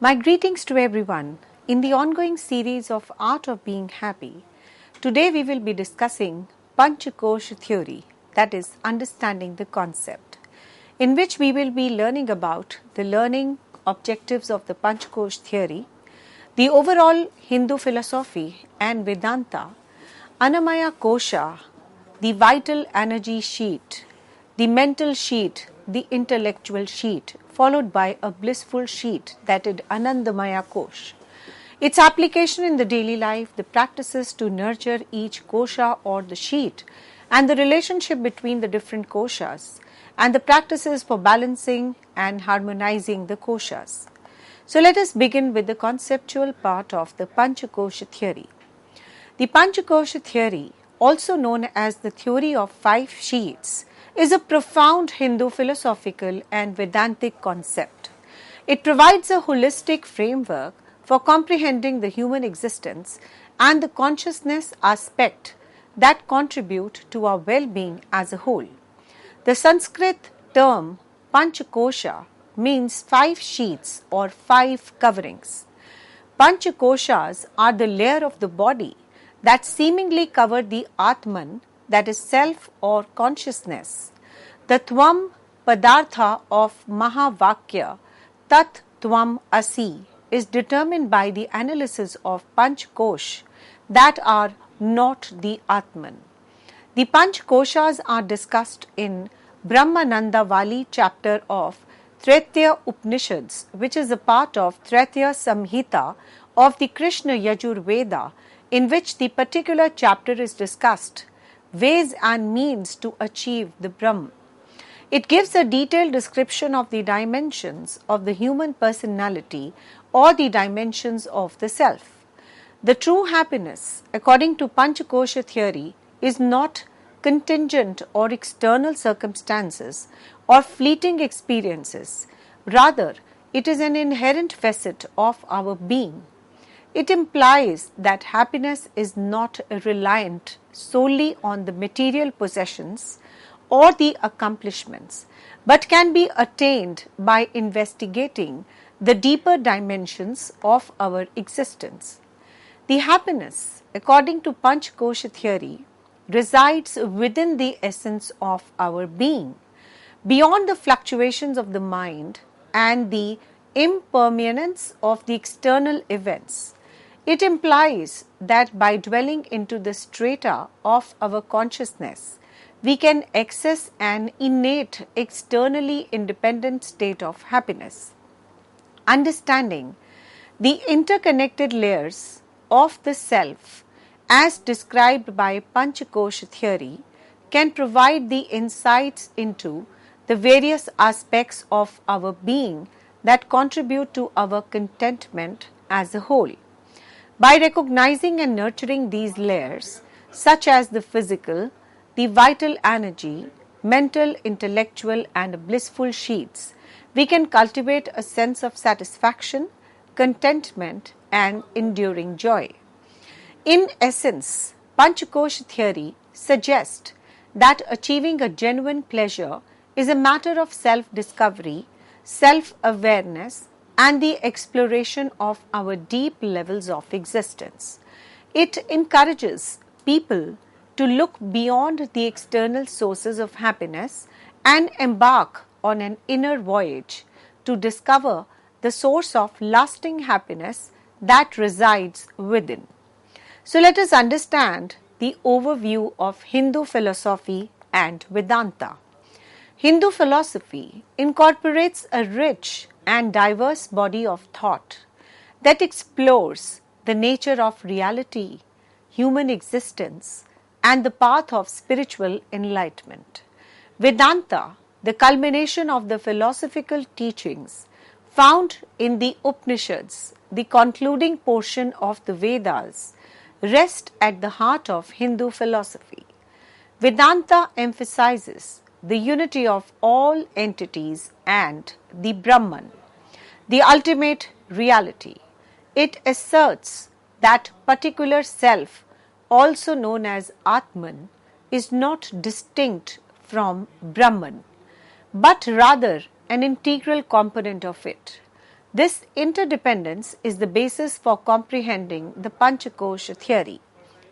My greetings to everyone. In the ongoing series of Art of Being Happy, today we will be discussing Panchkosh Theory, that is, understanding the concept, in which we will be learning about the learning objectives of the Panchkosh Theory, the overall Hindu philosophy and Vedanta, Anamaya Kosha, the vital energy sheet, the mental sheet, the intellectual sheet, followed by a blissful sheet, that is Anamaya Kosha. Its application in the daily life, the practices to nurture each kosha or the sheet, and the relationship between the different koshas, and the practices for balancing and harmonizing the koshas. So let us begin with the conceptual part of the Panchkosh Theory. The Panchkosh Theory, also known as the theory of 5 sheets, is a profound Hindu philosophical and Vedantic concept. It provides a holistic framework for comprehending the human existence and the consciousness aspect that contribute to our well-being as a whole. The Sanskrit term Panchkosha means 5 sheets or 5 coverings. Panchakoshas are the layer of the body that seemingly cover the Atman, that is self or consciousness. The Tvam Padartha of Mahavakya, Tat Tvam Asi, is determined by the analysis of Panchkosh that are not the Atman. The Panchkoshas are discussed in Brahmananda Vali chapter of Tretya Upanishads, which is a part of Tretya Samhita of the Krishna Yajur Veda, in which the particular chapter is discussed, ways and means to achieve the Brahm. It gives a detailed description of the dimensions of the human personality or the dimensions of the self. The true happiness, according to Panchkosh theory, is not contingent or external circumstances or fleeting experiences. Rather, it is an inherent facet of our being. It implies that happiness is not reliant solely on the material possessions or the accomplishments, but can be attained by investigating the deeper dimensions of our existence. The happiness, according to Panchkosh theory, resides within the essence of our being, beyond the fluctuations of the mind and the impermanence of the external events. It implies that by dwelling into the strata of our consciousness, we can access an innate, externally independent state of happiness. Understanding the interconnected layers of the self, as described by Panchkosh theory, can provide the insights into the various aspects of our being that contribute to our contentment as a whole. By recognizing and nurturing these layers, such as the physical, the vital energy, mental, intellectual, and blissful sheets, we can cultivate a sense of satisfaction, contentment, and enduring joy. In essence, Panchkosh theory suggests that achieving a genuine pleasure is a matter of self-discovery, self-awareness, and the exploration of our deep levels of existence. It encourages people to look beyond the external sources of happiness and embark on an inner voyage to discover the source of lasting happiness that resides within. So let us understand the overview of Hindu philosophy and Vedanta. Hindu philosophy incorporates a rich and diverse body of thought that explores the nature of reality, human existence, and the path of spiritual enlightenment. Vedanta, the culmination of the philosophical teachings found in the Upanishads, the concluding portion of the Vedas, rest at the heart of Hindu philosophy. Vedanta emphasizes the unity of all entities and the Brahman, the ultimate reality. It asserts that particular self, also known as Atman, is not distinct from Brahman, but rather an integral component of it. This interdependence is the basis for comprehending the Panchkosh theory.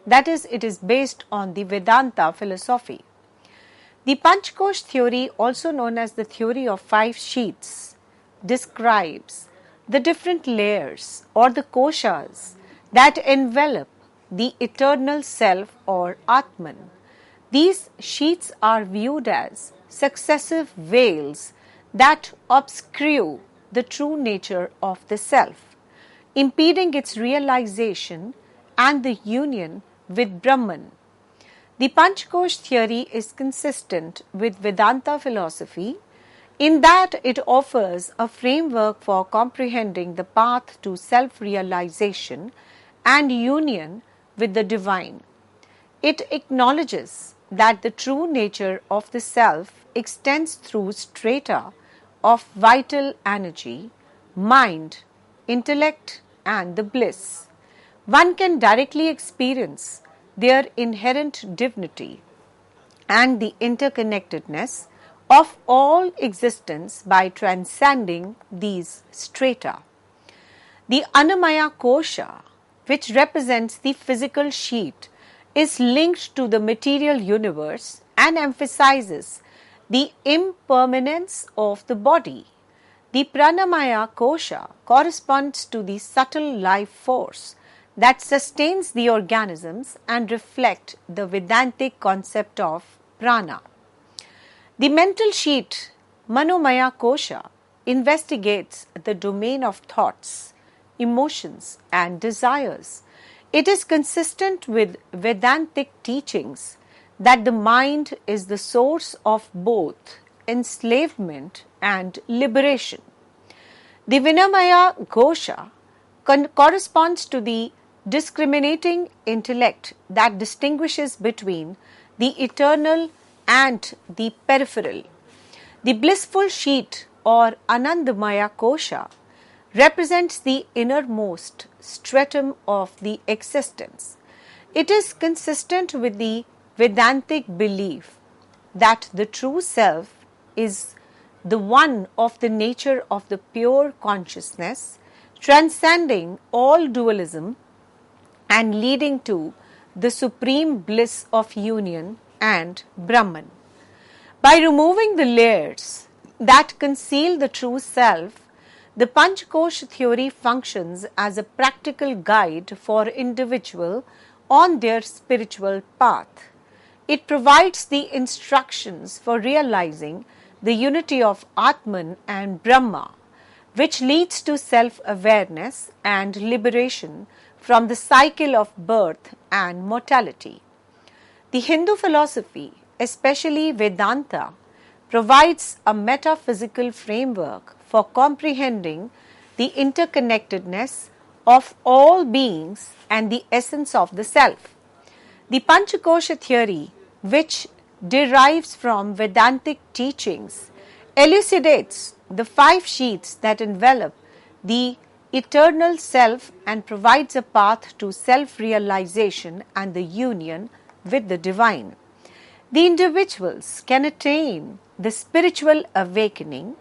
That is, it is based on the Vedanta philosophy. The Panchkosh theory, also known as the theory of 5 sheets, describes the different layers or the koshas that envelop the eternal self or Atman. These sheets are viewed as successive veils that obscure the true nature of the self, impeding its realization and the union with Brahman. The Panchkosh theory is consistent with Vedanta philosophy in that it offers a framework for comprehending the path to self-realization and union with the divine. It acknowledges that the true nature of the self extends through strata of vital energy, mind, intellect, and the bliss. One can directly experience their inherent divinity and the interconnectedness of all existence by transcending these strata. The Anamaya Kosha, which represents the physical sheet, is linked to the material universe and emphasizes the impermanence of the body. The Pranamaya Kosha corresponds to the subtle life force that sustains the organisms and reflect the Vedantic concept of prana. The mental sheet, Manomaya Kosha, investigates the domain of thoughts, emotions, and desires. It is consistent with Vedantic teachings that the mind is the source of both enslavement and liberation. The Vinamaya Kosha corresponds to the discriminating intellect that distinguishes between the eternal and the peripheral. The blissful sheet or Anandamaya Kosha represents the innermost stratum of the existence. It is consistent with the Vedantic belief that the true self is the one of the nature of the pure consciousness, transcending all dualism and leading to the supreme bliss of union and Brahman. By removing the layers that conceal the true self, the Panchkosh theory functions as a practical guide for individuals on their spiritual path. It provides the instructions for realizing the unity of Atman and Brahma, which leads to self-awareness and liberation from the cycle of birth and mortality. The Hindu philosophy, especially Vedanta, provides a metaphysical framework for comprehending the interconnectedness of all beings and the essence of the self. The Panchkosh theory, which derives from Vedantic teachings, elucidates the 5 sheets that envelop the eternal self and provides a path to self-realization and the union with the divine. The individuals can attain the spiritual awakening,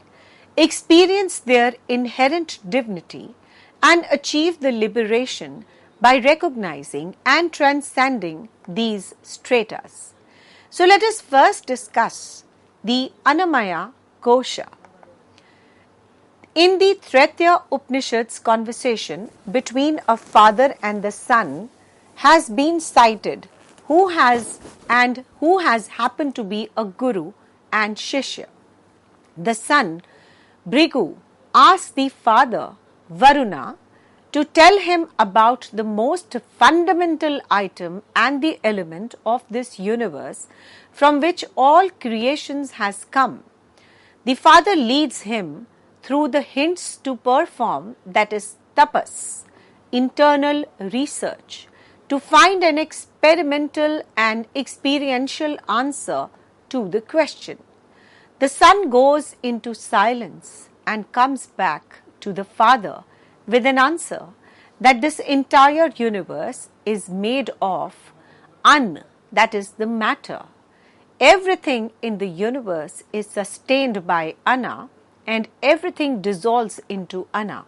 experience their inherent divinity, and achieve the liberation by recognizing and transcending these stratas. So let us first discuss the Anamaya Kosha. In the Tretya Upanishad's conversation between a father and the son has been cited who has happened to be a guru and shishya. The son, Bhrigu, asked the father, Varuna, to tell him about the most fundamental item and the element of this universe from which all creations has come. The father leads him through the hints to perform, that is tapas, internal research, to find an experimental and experiential answer to the question. The son goes into silence and comes back to the father with an answer that this entire universe is made of An, that is the matter. Everything in the universe is sustained by Ana and everything dissolves into Ana.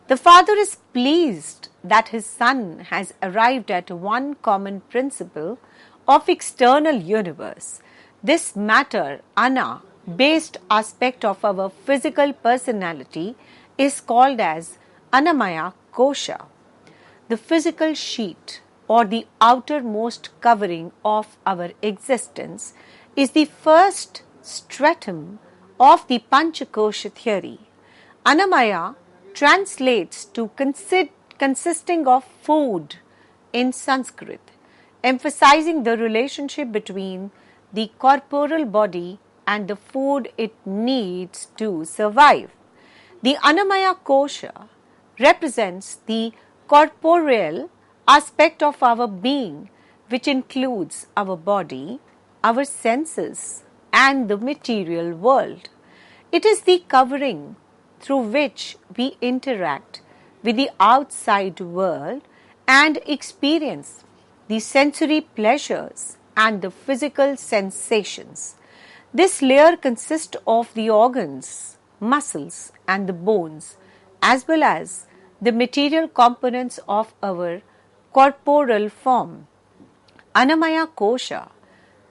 The father is pleased that his son has arrived at one common principle of external universe. This matter, Ana, based aspect of our physical personality is called as Anamaya Kosha. The physical sheet or the outermost covering of our existence is the first stratum of the Panchkosh theory. Anamaya translates to consisting of food in Sanskrit, emphasizing the relationship between the corporeal body and the food it needs to survive. The Anamaya Kosha represents the corporeal aspect of our being, which includes our body, our senses, and the material world. It is the covering through which we interact with the outside world and experience the sensory pleasures and the physical sensations. This layer consists of the organs, muscles, and the bones, as well as the material components of our corporeal form. Anamaya Kosha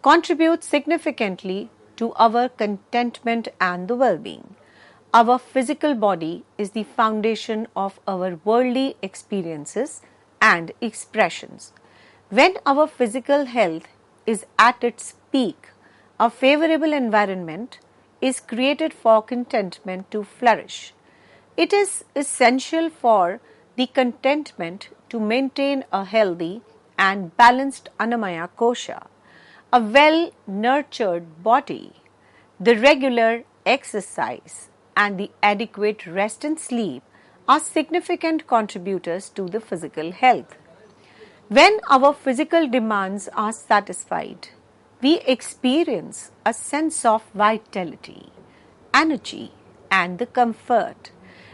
contributes significantly to our contentment and the well-being. Our physical body is the foundation of our worldly experiences and expressions. When our physical health is at its peak, a favorable environment is created for contentment to flourish. It is essential for the contentment to maintain a healthy and balanced Anamaya Kosha, a well-nurtured body, the regular exercise, and the adequate rest and sleep are significant contributors to the physical health. When our physical demands are satisfied, we experience a sense of vitality, energy, and the comfort,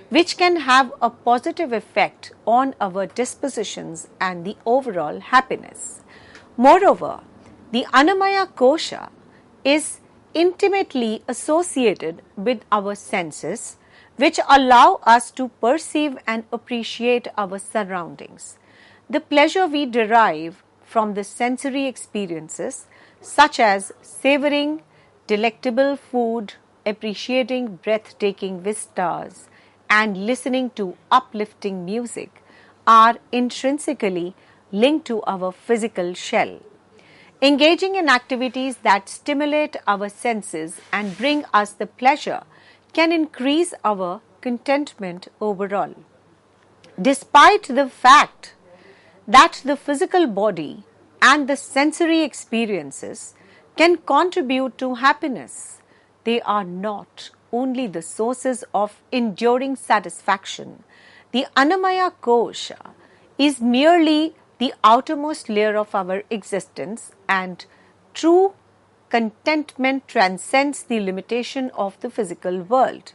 which can have a positive effect on our dispositions and the overall happiness. Moreover, the Anamaya Kosha is intimately associated with our senses, which allow us to perceive and appreciate our surroundings. The pleasure we derive from the sensory experiences, such as savoring delectable food, appreciating breathtaking vistas, and listening to uplifting music, are intrinsically linked to our physical shell. Engaging in activities that stimulate our senses and bring us the pleasure can increase our contentment overall. Despite the fact that the physical body and the sensory experiences can contribute to happiness, they are not only the sources of enduring satisfaction. The Anamaya Kosha is merely the outermost layer of our existence, and true contentment transcends the limitation of the physical world.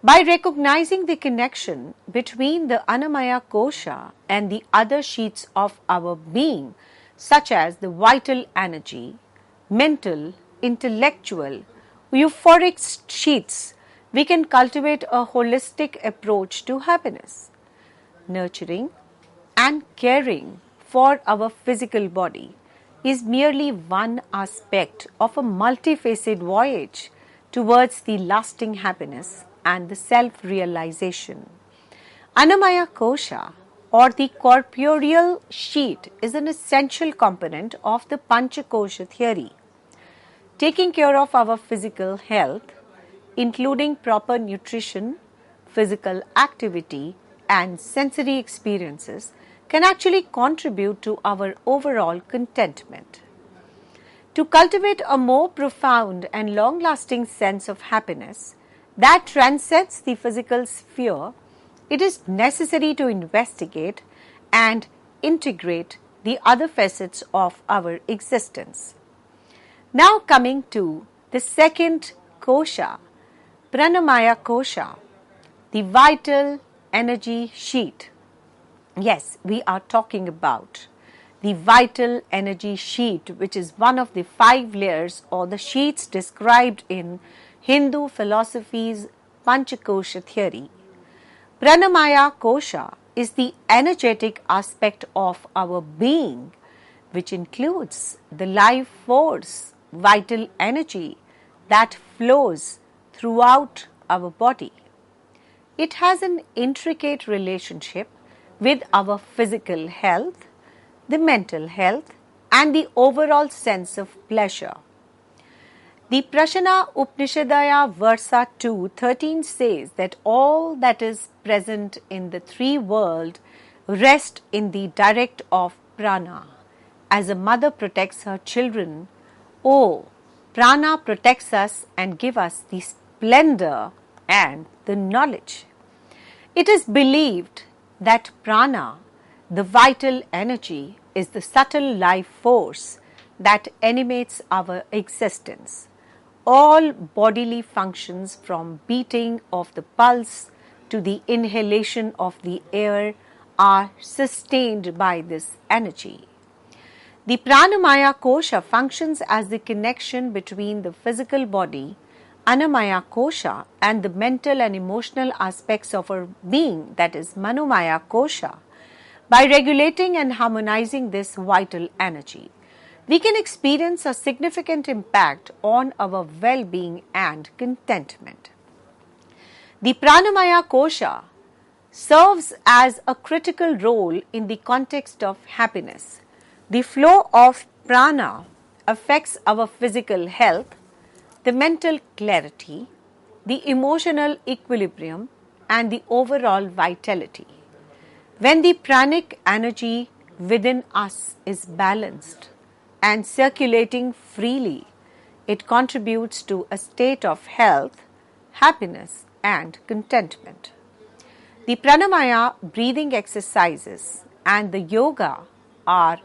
By recognizing the connection between the Anamaya Kosha and the other sheets of our being, such as the vital energy, mental, intellectual, euphoric sheets, we can cultivate a holistic approach to happiness. Nurturing and caring for our physical body is merely one aspect of a multifaceted voyage towards the lasting happiness and the self-realization. Anamaya Kosha, or the corporeal sheet, is an essential component of the Panchkosh theory. Taking care of our physical health, including proper nutrition, physical activity, and sensory experiences, can actually contribute to our overall contentment. To cultivate a more profound and long-lasting sense of happiness that transcends the physical sphere, it is necessary to investigate and integrate the other facets of our existence. Now coming to the second kosha, Pranamaya Kosha, the vital energy sheet. Yes, we are talking about the vital energy sheet, which is one of the 5 layers or the sheets described in Hindu philosophy's Panchkosh theory. Pranamaya Kosha is the energetic aspect of our being, which includes the life force, vital energy that flows throughout our body. It has an intricate relationship with our physical health, the mental health, and the overall sense of pleasure. The Prashana Upanishadaya Versa 2:13 says that all that is present in the three worlds rest in the direct of prana. As a mother protects her children, prana protects us and gives us the splendor and the knowledge. It is believed that prana, the vital energy, is the subtle life force that animates our existence. All bodily functions, from beating of the pulse to the inhalation of the air, are sustained by this energy. The Pranamaya Kosha functions as the connection between the physical body, Anamaya Kosha, and the mental and emotional aspects of our being, that is Manomaya Kosha. By regulating and harmonizing this vital energy, we can experience a significant impact on our well-being and contentment. The Pranamaya Kosha serves as a critical role in the context of happiness. The flow of prana affects our physical health, the mental clarity, the emotional equilibrium, and the overall vitality. When the pranic energy within us is balanced and circulating freely, it contributes to a state of health, happiness, and contentment. The pranamaya breathing exercises and the yoga are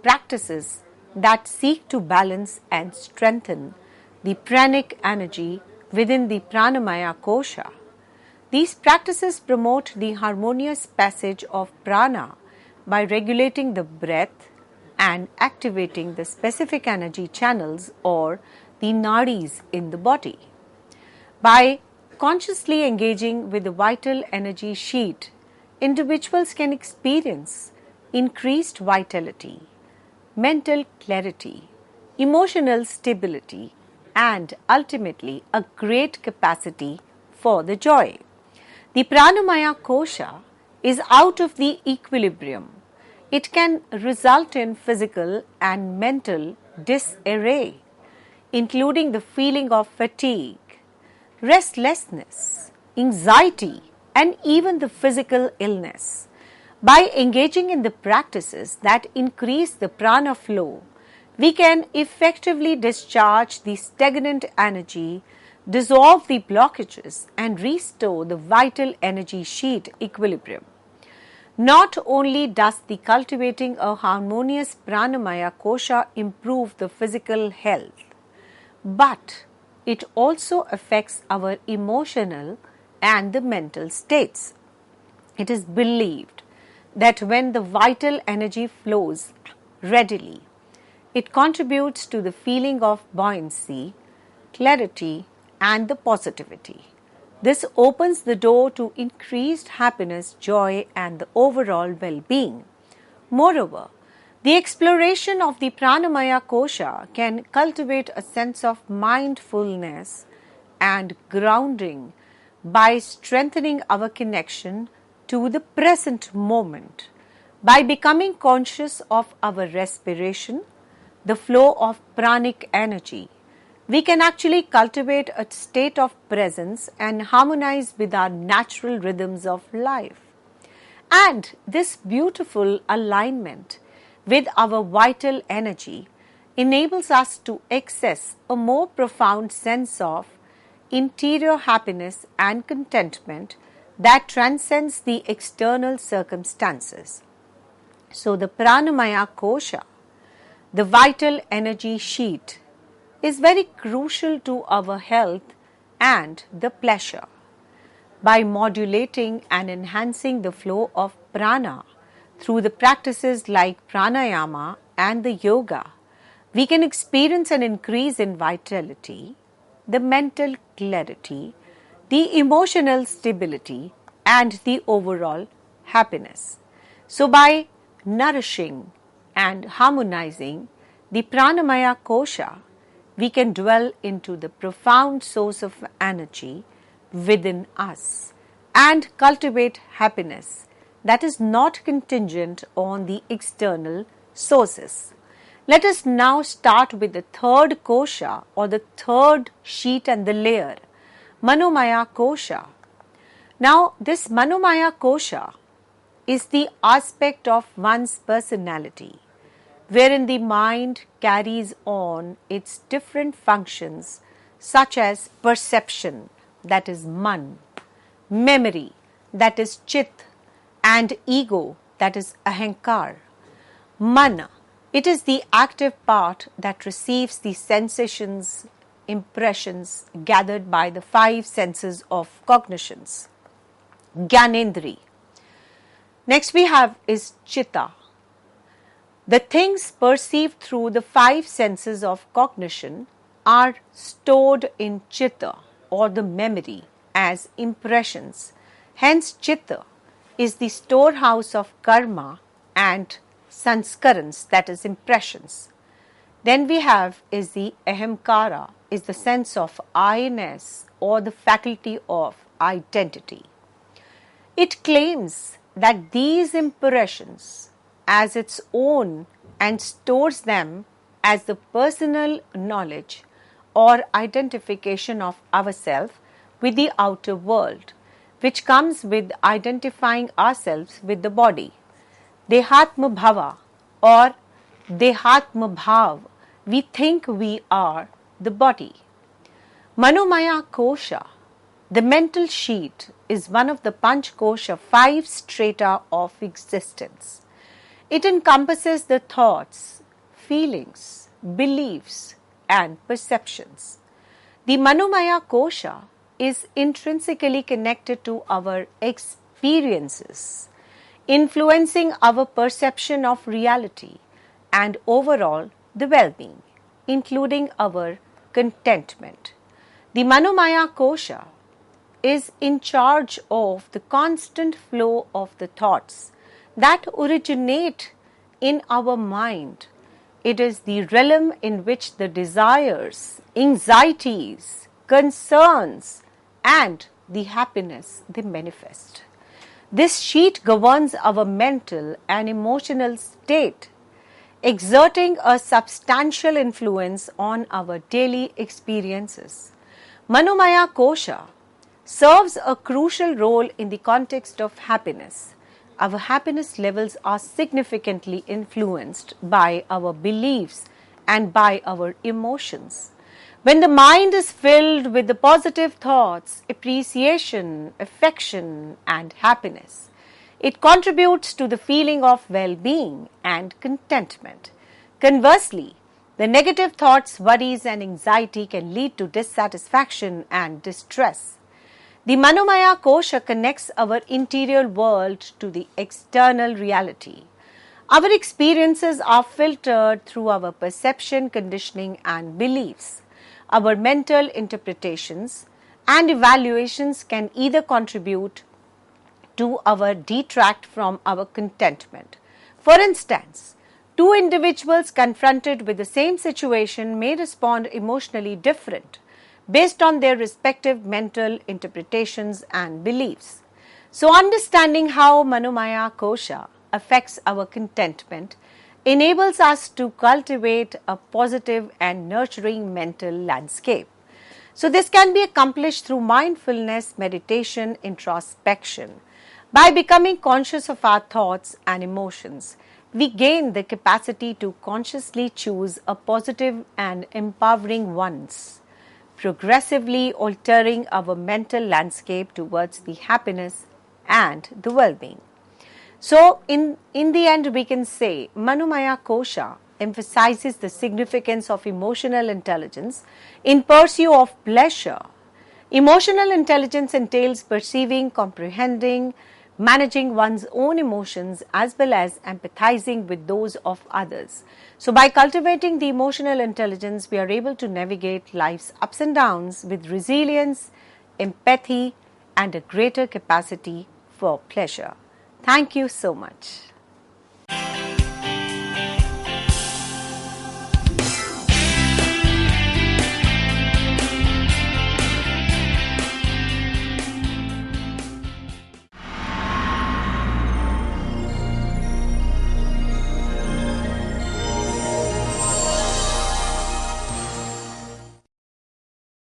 practices that seek to balance and strengthen the pranic energy within the pranamaya kosha. These practices promote the harmonious passage of prana by regulating the breath and activating the specific energy channels or the nadis in the body. By consciously engaging with the vital energy sheet, individuals can experience increased vitality, mental clarity, emotional stability, and ultimately a great capacity for the joy. The Pranamaya Kosha is out of the equilibrium. It can result in physical and mental disarray, including the feeling of fatigue, restlessness, anxiety, and even the physical illness. By engaging in the practices that increase the prana flow, we can effectively discharge the stagnant energy, dissolve the blockages, and restore the vital energy sheet equilibrium. Not only does the cultivating a harmonious pranamaya kosha improve the physical health, but it also affects our emotional and the mental states. It is believed that when the vital energy flows readily, it contributes to the feeling of buoyancy, clarity, and the positivity. This opens the door to increased happiness, joy, and the overall well-being. Moreover, the exploration of the Pranamaya Kosha can cultivate a sense of mindfulness and grounding by strengthening our connection to the present moment. By becoming conscious of our respiration, the flow of pranic energy, we can actually cultivate a state of presence and harmonize with our natural rhythms of life. And this beautiful alignment with our vital energy enables us to access a more profound sense of interior happiness and contentment that transcends the external circumstances. So, the Pranamaya Kosha, the vital energy sheet, is very crucial to our health and the pleasure. By modulating and enhancing the flow of prana through the practices like pranayama and the yoga, we can experience an increase in vitality, the mental clarity, the emotional stability, and the overall happiness. So, by nourishing and harmonizing the Pranamaya Kosha, we can dwell into the profound source of energy within us and cultivate happiness that is not contingent on the external sources. Let us now start with the third kosha, or the third sheet and the layer, Manomaya Kosha. Now, this Manomaya Kosha is the aspect of one's personality wherein the mind carries on its different functions such as perception, that is man, memory, that is chit, and ego, that is ahankar. Mana, it is the active part that receives the sensations, impressions gathered by the five senses of cognitions. Gyanendri. Next we have is chitta. The things perceived through the five senses of cognition are stored in chitta, or the memory, as impressions. Hence, chitta is the storehouse of karma and sanskarans, that is impressions. Then we have is the ahamkara, is the sense of I-ness, or the faculty of identity. It claims that these impressions as its own and stores them as the personal knowledge or identification of ourselves with the outer world, which comes with identifying ourselves with the body. Dehatma bhava or Dehatma bhav, we think we are the body. Manomaya Kosha, the mental sheet, is one of the Panchkosha, 5 strata of existence. It encompasses the thoughts, feelings, beliefs, and perceptions. The Manomaya Kosha is intrinsically connected to our experiences, influencing our perception of reality and overall the well-being, including our contentment. The Manomaya Kosha is in charge of the constant flow of the thoughts that originate in our mind. It is the realm in which the desires, anxieties, concerns, and the happiness they manifest. This sheet governs our mental and emotional state, exerting a substantial influence on our daily experiences. Manomaya Kosha serves a crucial role in the context of happiness. Our happiness levels are significantly influenced by our beliefs and by our emotions. When the mind is filled with the positive thoughts, appreciation, affection, and happiness, it contributes to the feeling of well-being and contentment. Conversely, the negative thoughts, worries, and anxiety can lead to dissatisfaction and distress. The Manomaya Kosha connects our interior world to the external reality. Our experiences are filtered through our perception, conditioning, and beliefs. Our mental interpretations and evaluations can either contribute to or detract from our contentment. For instance, two individuals confronted with the same situation may respond emotionally different based on their respective mental interpretations and beliefs. So, understanding how Manomaya Kosha affects our contentment enables us to cultivate a positive and nurturing mental landscape. So, this can be accomplished through mindfulness, meditation, introspection. By becoming conscious of our thoughts and emotions, we gain the capacity to consciously choose a positive and empowering ones, progressively altering our mental landscape towards the happiness and the well-being. So, in the end, we can say Manomaya Kosha emphasizes the significance of emotional intelligence in pursuit of pleasure. Emotional intelligence entails perceiving, comprehending, managing one's own emotions as well as empathizing with those of others. So, by cultivating the emotional intelligence, we are able to navigate life's ups and downs with resilience, empathy, and a greater capacity for pleasure. Thank you so much.